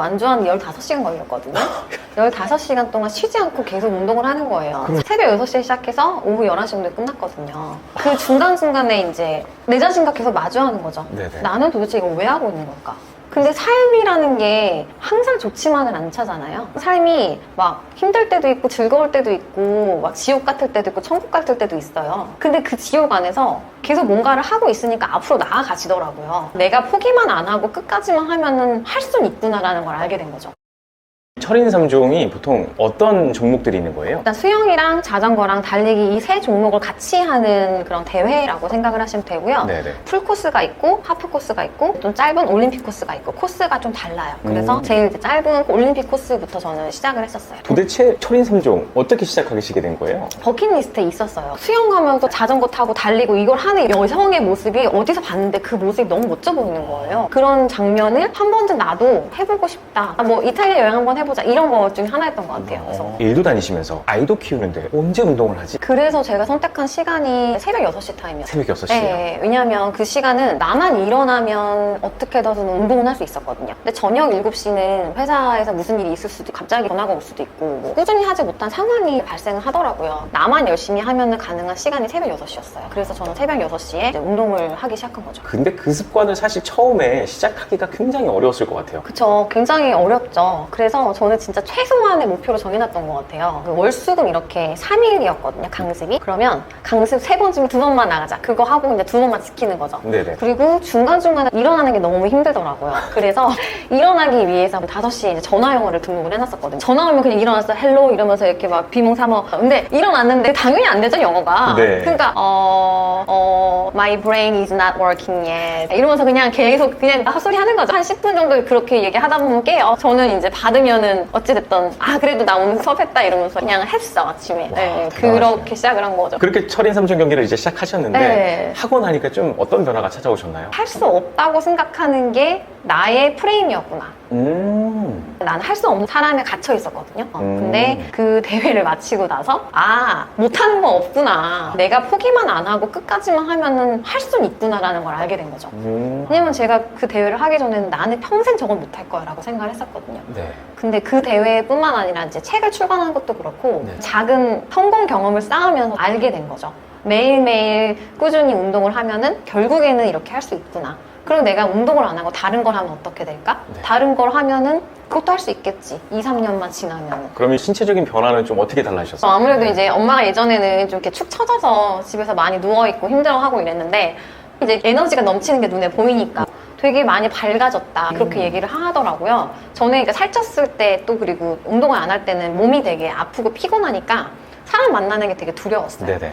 완주한 15시간 걸렸거든요. 15시간 동안 쉬지 않고 계속 운동을 하는 거예요. 새벽 6시에 시작해서 오후 11시 정도에 끝났거든요. 그 중간중간에 이제 내 자신과 계속 마주하는 거죠. 네네. 나는 도대체 이걸 왜 하고 있는 걸까? 근데 삶이라는 게 항상 좋지만은 않잖아요. 삶이 막 힘들 때도 있고 즐거울 때도 있고 막 지옥 같을 때도 있고 천국 같을 때도 있어요. 근데 그 지옥 안에서 계속 뭔가를 하고 있으니까 앞으로 나아가지더라고요. 내가 포기만 안 하고 끝까지만 하면은 할 수는 있구나라는 걸 알게 된 거죠. 철인 3종이 보통 어떤 종목들이 있는 거예요? 일단 수영이랑 자전거랑 달리기 이 세 종목을 같이 하는 그런 대회라고 생각을 하시면 되고요. 네네. 풀코스가 있고 하프코스가 있고 좀 짧은 올림픽 코스가 있고 코스가 좀 달라요. 그래서 제일 이제 짧은 올림픽 코스부터 저는 시작을 했었어요. 도대체 철인 3종 어떻게 시작하시게 된 거예요? 버킷리스트에 있었어요. 수영하면서 자전거 타고 달리고 이걸 하는 여성의 모습이 어디서 봤는데 그 모습이 너무 멋져 보이는 거예요. 그런 장면을 한 번쯤 나도 해보고 싶다. 뭐 이탈리아 여행 한번 해보자 이런 거 중에 하나였던 것 같아요. 그래서 일도 다니시면서 아이도 키우는데 언제 운동을 하지? 그래서 제가 선택한 시간이 새벽 6시 타임이었어요. 새벽 6시에요? 네, 왜냐하면 그 시간은 나만 일어나면 어떻게든 운동을 할 수 있었거든요. 근데 저녁 7시는 회사에서 무슨 일이 있을 수도 있고 갑자기 전화가 올 수도 있고 뭐 꾸준히 하지 못한 상황이 발생을 하더라고요. 나만 열심히 하면 가능한 시간이 새벽 6시였어요. 그래서 저는 새벽 6시에 운동을 하기 시작한 거죠. 근데 그 습관을 사실 처음에 시작하기가 굉장히 어려웠을 것 같아요. 그쵸. 굉장히 어렵죠. 그래서 저는 진짜 최소한의 목표로 정해놨던 것 같아요. 월수금 이렇게 3일이었거든요, 강습이. 그러면 강습 3번 중에 2번만 나가자. 그거 하고 이제 2번만 지키는 거죠. 네네. 그리고 중간중간에 일어나는 게 너무 힘들더라고요. 그래서 일어나기 위해서 5시에 이제 전화 영어를 등록을 해놨었거든요. 전화 오면 그냥 일어나서 헬로 이러면서 이렇게 막 비몽사몽. 근데 일어났는데 당연히 안 되죠, 영어가. 네. 그러니까 my brain is not working yet. 이러면서 그냥 계속 그냥 헛소리 하는 거죠. 한 10분 정도 그렇게 얘기하다 보면 깨요. 저는 이제 받으면은 어찌됐든 그래도 나 오늘 수업했다 이러면서 그냥 했어, 아침에. 와, 네, 대단하시네. 그렇게 시작을 한 거죠. 그렇게 철인 3종 경기를 이제 시작하셨는데 네. 하고 나니까 좀 어떤 변화가 찾아오셨나요? 할 수 없다고 생각하는 게 나의 프레임이었구나. 나는 할 수 없는 사람에 갇혀 있었거든요. 근데 그 대회를 마치고 나서 못하는 건 없구나. 내가 포기만 안 하고 끝까지만 하면은 할 수는 있구나라는 걸 알게 된 거죠. 왜냐면 제가 그 대회를 하기 전에는 나는 평생 저건 못할 거야 라고 생각을 했었거든요. 네. 근데 그 대회뿐만 아니라 이제 책을 출간한 것도 그렇고 네. 작은 성공 경험을 쌓으면서 알게 된 거죠. 매일매일 꾸준히 운동을 하면은 결국에는 이렇게 할 수 있구나. 그럼 내가 운동을 안 하고 다른 걸 하면 어떻게 될까? 네. 다른 걸 하면은 그것도 할 수 있겠지. 2, 3년만 지나면. 그러면 신체적인 변화는 좀 어떻게 달라지셨어요? 아무래도 이제 엄마가 예전에는 좀 이렇게 축 처져서 집에서 많이 누워있고 힘들어하고 이랬는데 이제 에너지가 넘치는 게 눈에 보이니까 되게 많이 밝아졌다. 그렇게 얘기를 하더라고요. 전에 그러니까 살쪘을 때 또 그리고 운동을 안 할 때는 몸이 되게 아프고 피곤하니까 사람 만나는 게 되게 두려웠어요. 네네.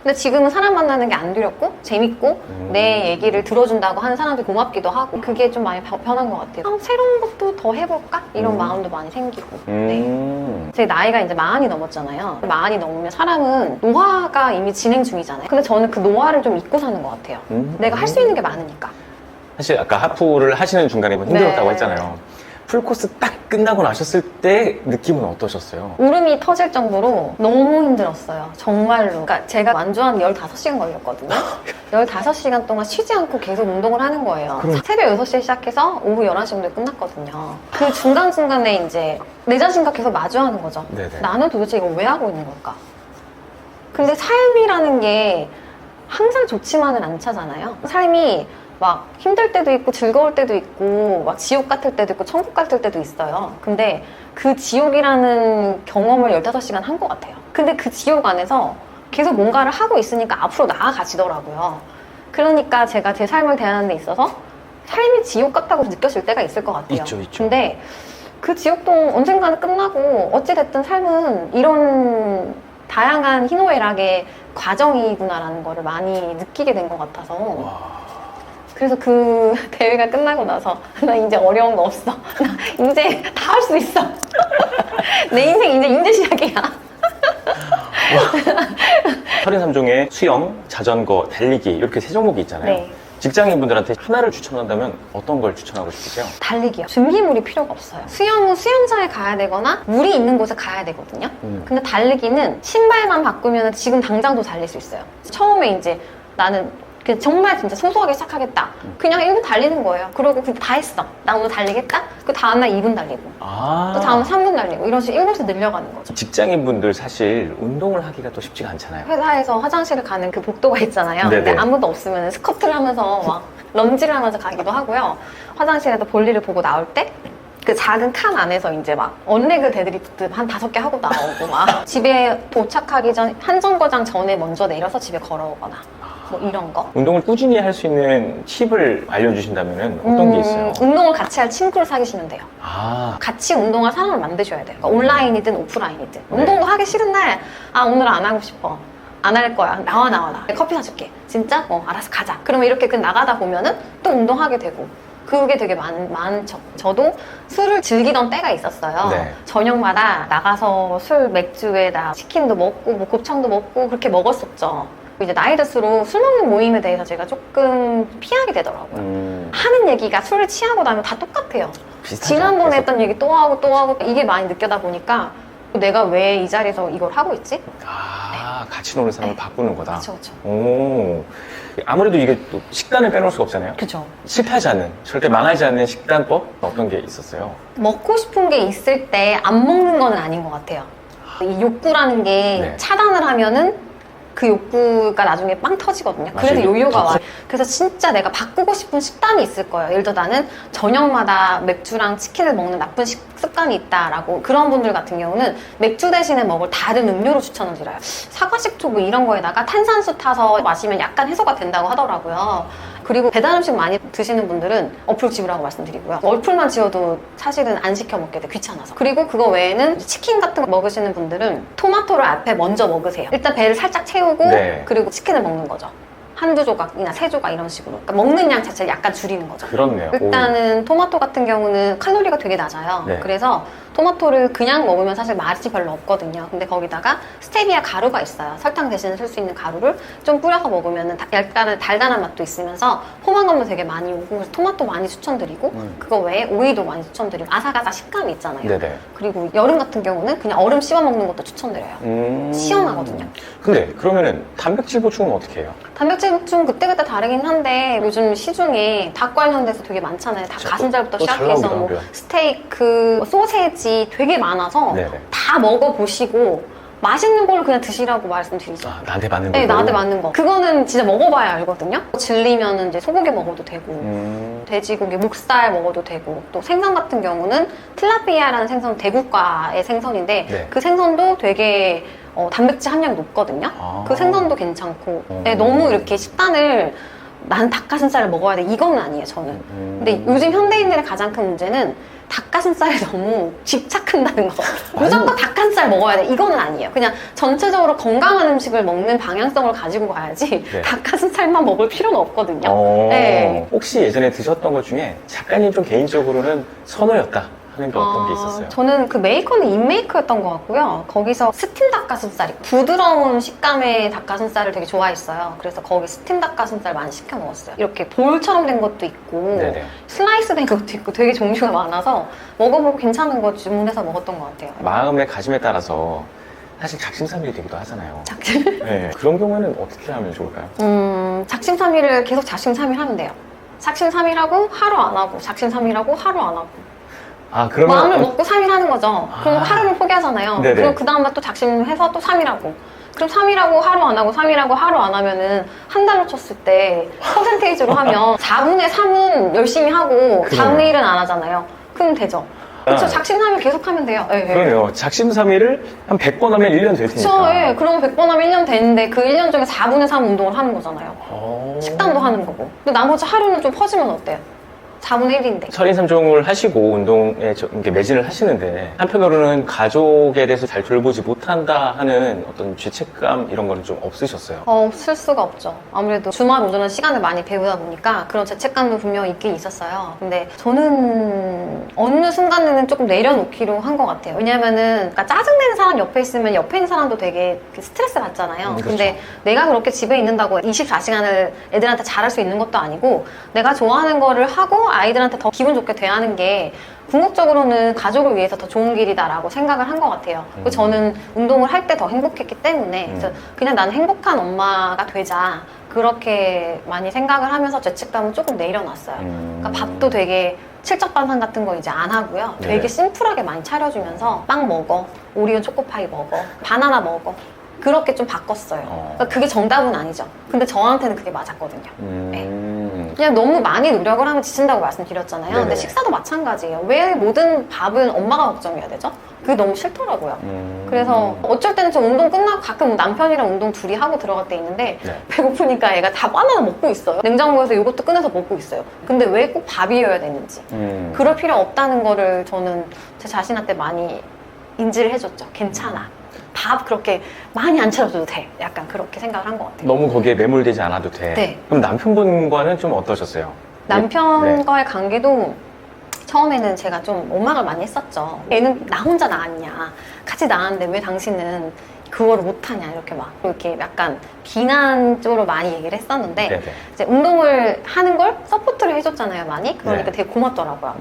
근데 지금은 사람 만나는 게 안 두렵고 재밌고 내 얘기를 들어준다고 하는 사람들이 고맙기도 하고 그게 좀 많이 변한 것 같아요. 새로운 것도 더 해볼까? 이런 마음도 많이 생기고. 네. 제 나이가 이제 40이 넘었잖아요. 40이 넘으면 사람은 노화가 이미 진행 중이잖아요. 근데 저는 그 노화를 좀 잊고 사는 것 같아요. 내가 할 수 있는 게 많으니까. 사실 아까 하프를 하시는 중간에 힘들었다고 네. 했잖아요. 풀코스 딱 끝나고 나셨을 때 느낌은 어떠셨어요? 울음이 터질 정도로 너무 힘들었어요. 정말로. 그러니까 제가 완주한 15시간 걸렸거든요. 15시간 동안 쉬지 않고 계속 운동을 하는 거예요. 새벽 6시에 시작해서 오후 11시 정도에 끝났거든요. 그 중간중간에 이제 내 자신과 계속 마주하는 거죠. 네네. 나는 도대체 이걸 왜 하고 있는 걸까? 근데 삶이라는 게 항상 좋지만은 않잖아요. 삶이 막 힘들 때도 있고 즐거울 때도 있고 막 지옥 같을 때도 있고 천국 같을 때도 있어요. 근데 그 지옥이라는 경험을 15시간 한 것 같아요. 근데 그 지옥 안에서 계속 뭔가를 하고 있으니까 앞으로 나아가지더라고요. 그러니까 제가 제 삶을 대하는 데 있어서 삶이 지옥 같다고 느껴질 때가 있을 것 같아요. 있죠, 있죠. 근데 그 지옥도 언젠가는 끝나고 어찌됐든 삶은 이런 다양한 희노애락의 과정이구나라는 거를 많이 느끼게 된 것 같아서 와. 그래서 그 대회가 끝나고 나서 나 이제 어려운 거 없어. 나 이제 다 할 수 있어. 내 인생 이제 시작이야. 철인 3종에 수영, 자전거, 달리기 이렇게 세 종목이 있잖아요. 네. 직장인분들한테 하나를 추천한다면 어떤 걸 추천하고 싶으세요? 달리기요. 준비물이 필요가 없어요. 수영은 수영장에 가야 되거나 물이 있는 곳에 가야 되거든요. 근데 달리기는 신발만 바꾸면 지금 당장도 달릴 수 있어요. 처음에 이제 나는 그 정말 진짜 소소하게 시작하겠다. 그냥 1분 달리는 거예요. 그러고 그냥 다 했어. 나 오늘 달리겠다? 그 다음날 2분 달리고. 아. 또 다음 3분 달리고. 이런 식으로 1분씩 늘려가는 거죠. 직장인분들 사실 운동을 하기가 또 쉽지가 않잖아요. 회사에서 화장실을 가는 그 복도가 있잖아요. 네네. 근데 아무도 없으면 스쿼트를 하면서 막 런지를 하면서 가기도 하고요. 화장실에서 볼일을 보고 나올 때 그 작은 칸 안에서 이제 막 언레그 데드리프트 한 5개 하고 나오고 막 집에 도착하기 전 한 정거장 전에 먼저 내려서 집에 걸어오거나 뭐 이런 거. 운동을 꾸준히 할 수 있는 팁을 알려주신다면 어떤 게 있어요? 운동을 같이 할 친구를 사귀시면 돼요. 아, 같이 운동할 사람을 만드셔야 돼요. 그러니까 온라인이든 오프라인이든. 운동도 하기 싫은 날, 아, 오늘 안 하고 싶어. 안 할 거야. 나와. 커피 사줄게. 진짜? 알아서 가자. 그러면 이렇게 그 나가다 보면은 또 운동하게 되고. 그게 되게 많죠. 저도 술을 즐기던 때가 있었어요. 네. 저녁마다 나가서 술, 맥주에다 치킨도 먹고, 뭐 곱창도 먹고, 그렇게 먹었었죠. 이제 나이 들수록 술 먹는 모임에 대해서 제가 조금 피하게 되더라고요. 하는 얘기가 술을 취하고 나면 다 똑같아요. 비슷하죠. 지난번에 계속. 했던 얘기 또 하고 이게 많이 느껴다 보니까 내가 왜 이 자리에서 이걸 하고 있지? 아, 같이 노는 사람을 네. 바꾸는 거다. 그렇죠. 오. 아무래도 이게 또 식단을 빼놓을 수가 없잖아요. 그죠. 실패하지 않는, 절대 망하지 않는 식단법? 어떤 게 있었어요? 먹고 싶은 게 있을 때 안 먹는 건 아닌 것 같아요. 이 욕구라는 게 네. 차단을 하면은 그 욕구가 나중에 빵 터지거든요. 그래서 맞아요. 요요가 더 와요. 그래서 진짜 내가 바꾸고 싶은 식단이 있을 거예요. 예를 들어 나는 저녁마다 맥주랑 치킨을 먹는 나쁜 습관이 있다라고 그런 분들 같은 경우는 맥주 대신에 먹을 다른 음료를 추천을 드려요. 사과식초 뭐 이런 거에다가 탄산수 타서 마시면 약간 해소가 된다고 하더라고요. 그리고 배달 음식 많이 드시는 분들은 어플 지우라고 말씀드리고요. 어플만 지워도 사실은 안 시켜 먹게 돼, 귀찮아서. 그리고 그거 외에는 치킨 같은 거 먹으시는 분들은 토마토를 앞에 먼저 먹으세요. 일단 배를 살짝 채우고 네. 그리고 치킨을 먹는 거죠. 한두 조각이나 세 조각 이런 식으로. 그러니까 먹는 양 자체를 약간 줄이는 거죠. 그렇네요. 일단은 토마토 같은 경우는 칼로리가 되게 낮아요. 네. 그래서 토마토를 그냥 먹으면 사실 맛이 별로 없거든요. 근데 거기다가 스테비아 가루가 있어요. 설탕 대신에 쓸 수 있는 가루를 좀 뿌려서 먹으면 약간의 달달한 맛도 있으면서 포만감도 되게 많이 오고 그래서 토마토 많이 추천드리고 그거 외에 오이도 많이 추천드리고 아삭아삭 식감이 있잖아요. 네네. 그리고 여름 같은 경우는 그냥 얼음 씹어 먹는 것도 추천드려요. 시원하거든요. 근데 그러면은 단백질 보충은 어떻게 해요? 단백질 보충 그때그때 다르긴 한데 요즘 시중에 닭 관련돼서 되게 많잖아요. 닭 그쵸. 가슴살부터 또잘 시작해서 나오기도 뭐 하고요. 스테이크, 뭐 소세지 되게 많아서 네네. 다 먹어보시고 맛있는 걸 그냥 드시라고 말씀드리죠. 아, 나한테 맞는 거. 네, 나한테 맞는 거. 그거는 진짜 먹어봐야 알거든요. 질리면 이제 소고기 먹어도 되고, 돼지고기, 목살 먹어도 되고, 또 생선 같은 경우는 틸라피아라는 생선, 대구과의 생선인데, 네. 그 생선도 되게 단백질 함량이 높거든요. 아. 그 생선도 괜찮고, 네, 너무 이렇게 식단을 난 닭가슴살을 먹어야 돼. 이건 아니에요, 저는. 근데 요즘 현대인들의 가장 큰 문제는 닭가슴살에 너무 집착한다는 거. 무조건 닭가슴살 먹어야 돼. 이거는 아니에요. 그냥 전체적으로 건강한 음식을 먹는 방향성을 가지고 가야지 네. 닭가슴살만 먹을 필요는 없거든요. 어, 네. 혹시 예전에 드셨던 것 중에 작가님 좀 개인적으로는 선호였다 하는 게 어떤 게 있었어요? 저는 그 메이커는 인메이커였던 것 같고요. 거기서 스팀 닭가슴살이 부드러운 식감의 닭가슴살을 되게 좋아했어요. 그래서 거기 스팀 닭가슴살 많이 시켜 먹었어요. 이렇게 볼처럼 된 것도 있고 네네. 슬라이스 된 것도 있고 되게 종류가 많아서 먹어보고 괜찮은 거 주문해서 먹었던 것 같아요. 마음의 가짐에 따라서 사실 작심삼일이 되기도 하잖아요. 작심? 네. 그런 경우에는 어떻게 하면 좋을까요? 작심삼일을 계속 작심삼일 하면 돼요. 작심삼일하고 하루 안 하고 작심삼일하고 하루 안 하고 아, 그러면 마음을 먹고 3일 하는 거죠. 그럼 하루를 포기하잖아요. 네네. 그럼 그 다음날 또 작심해서 또 3일 하고. 그럼 3일하고 하루 안 하고 3일하고 하루 안 하면은 한 달로 쳤을 때 퍼센테이지로 하면 4분의 3은 열심히 하고 4분의 1은 안 하잖아요. 그럼 되죠. 그렇죠. 아. 작심삼일 계속 하면 돼요. 예, 예. 그러네요. 작심삼일을 한 100번 하면 1년 될 그쵸, 테니까. 예. 그럼 100번 하면 1년 되는데 그 1년 중에 4분의 3 운동을 하는 거잖아요. 식단도 하는 거고. 근데 나머지 하루는 좀 퍼지면 어때요? 4분의 1인데. 철인 3종을 하시고 운동에 이렇게 매진을 하시는데 한편으로는 가족에 대해서 잘 돌보지 못한다 하는 어떤 죄책감 이런 거는 좀 없으셨어요? 없을 수가 없죠. 아무래도 주말 오전은 시간을 많이 배우다 보니까 그런 죄책감도 분명히 있긴 있었어요. 근데 저는 어느 순간에는 조금 내려놓기로 한 것 같아요. 왜냐면은 그러니까 짜증내는 사람 옆에 있으면 옆에 있는 사람도 되게 스트레스 받잖아요. 그렇죠. 근데 내가 그렇게 집에 있는다고 24시간을 애들한테 잘할 수 있는 것도 아니고 내가 좋아하는 거를 하고 아이들한테 더 기분 좋게 대하는 게 궁극적으로는 가족을 위해서 더 좋은 길이다라고 생각을 한 것 같아요. 그리고 저는 운동을 할 때 더 행복했기 때문에 그래서 그냥 나는 행복한 엄마가 되자 그렇게 많이 생각을 하면서 죄책감을 조금 내려놨어요. 그러니까 밥도 되게 칠적반상 같은 거 이제 안 하고요. 되게 네. 심플하게 많이 차려주면서 빵 먹어, 오리온 초코파이 먹어, 바나나 먹어. 그렇게 좀 바꿨어요. 그러니까 그게 정답은 아니죠. 근데 저한테는 그게 맞았거든요. 그냥 너무 많이 노력을 하면 지친다고 말씀드렸잖아요. 네네. 근데 식사도 마찬가지예요. 왜 모든 밥은 엄마가 걱정해야 되죠? 그게 너무 싫더라고요. 그래서 어쩔 때는 저 운동 끝나고 가끔 남편이랑 운동 둘이 하고 들어갈 때 있는데 네. 배고프니까 애가 다 바나나 먹고 있어요. 냉장고에서 이것도 꺼내서 먹고 있어요. 근데 왜 꼭 밥이어야 되는지. 그럴 필요 없다는 거를 저는 제 자신한테 많이 인지를 해줬죠. 괜찮아. 밥 그렇게 많이 안 차려줘도 돼. 약간 그렇게 생각을 한 것 같아요. 너무 거기에 매몰되지 않아도 돼. 네. 그럼 남편분과는 좀 어떠셨어요? 남편과의 관계도 처음에는 제가 좀 원망을 많이 했었죠. 애는 나 혼자 낳았냐. 같이 낳았는데 왜 당신은 그거를 못하냐. 이렇게 막 이렇게 약간 비난 쪽으로 많이 얘기를 했었는데 네네. 이제 운동을 하는 걸 서포트를 해줬잖아요. 많이. 그러니까 네. 되게 고맙더라고요.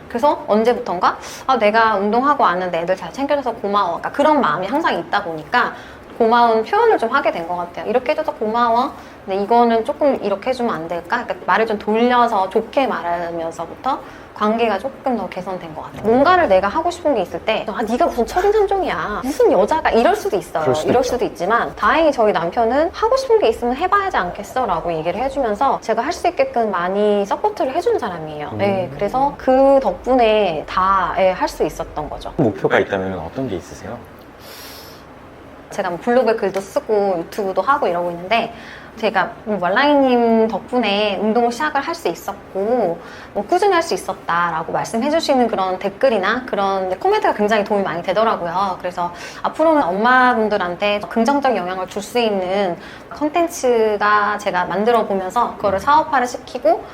그래서 언제부턴가 내가 운동하고 왔는데 애들 잘 챙겨줘서 고마워. 그러니까 그런 마음이 항상 있다 보니까 고마운 표현을 좀 하게 된 것 같아요. 이렇게 해줘서 고마워. 근데 이거는 조금 이렇게 해주면 안 될까? 그러니까 말을 좀 돌려서 좋게 말하면서부터 관계가 조금 더 개선된 것 같아요. 뭔가를 내가 하고 싶은 게 있을 때 네가 무슨 철인삼종이야. 무슨 여자가 이럴 수도 있어요. 그럴 수도 이럴 있죠. 수도 있지만 다행히 저희 남편은 하고 싶은 게 있으면 해봐야지 않겠어? 라고 얘기를 해주면서 제가 할 수 있게끔 많이 서포트를 해준 사람이에요. 네, 그래서 그 덕분에 다 할 수 있었던 거죠. 목표가 있다면 어떤 게 있으세요? 제가 뭐 블로그에 글도 쓰고 유튜브도 하고 이러고 있는데 제가 왈랑이님 덕분에 운동을 시작을 할 수 있었고 뭐 꾸준히 할 수 있었다라고 말씀해 주시는 그런 댓글이나 그런 코멘트가 굉장히 도움이 많이 되더라고요. 그래서 앞으로는 엄마분들한테 긍정적 영향을 줄 수 있는 컨텐츠가 제가 만들어 보면서 그거를 사업화를 시키고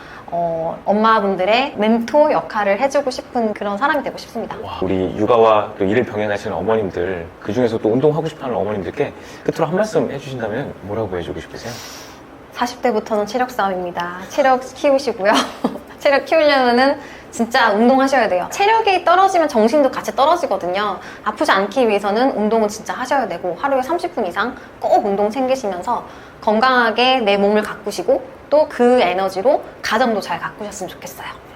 엄마분들의 멘토 역할을 해주고 싶은 그런 사람이 되고 싶습니다. 우리 육아와 또 일을 병행하시는 어머님들, 그 중에서 또 운동하고 싶어하는 어머님들께 끝으로 한 말씀 해주신다면 뭐라고 해주고 싶으세요? 40대부터는 체력 싸움입니다. 체력 키우시고요. 체력 키우려면은 진짜 운동하셔야 돼요. 체력이 떨어지면 정신도 같이 떨어지거든요. 아프지 않기 위해서는 운동은 진짜 하셔야 되고 하루에 30분 이상 꼭 운동 챙기시면서 건강하게 내 몸을 가꾸시고 또 그 에너지로 가정도 잘 가꾸셨으면 좋겠어요.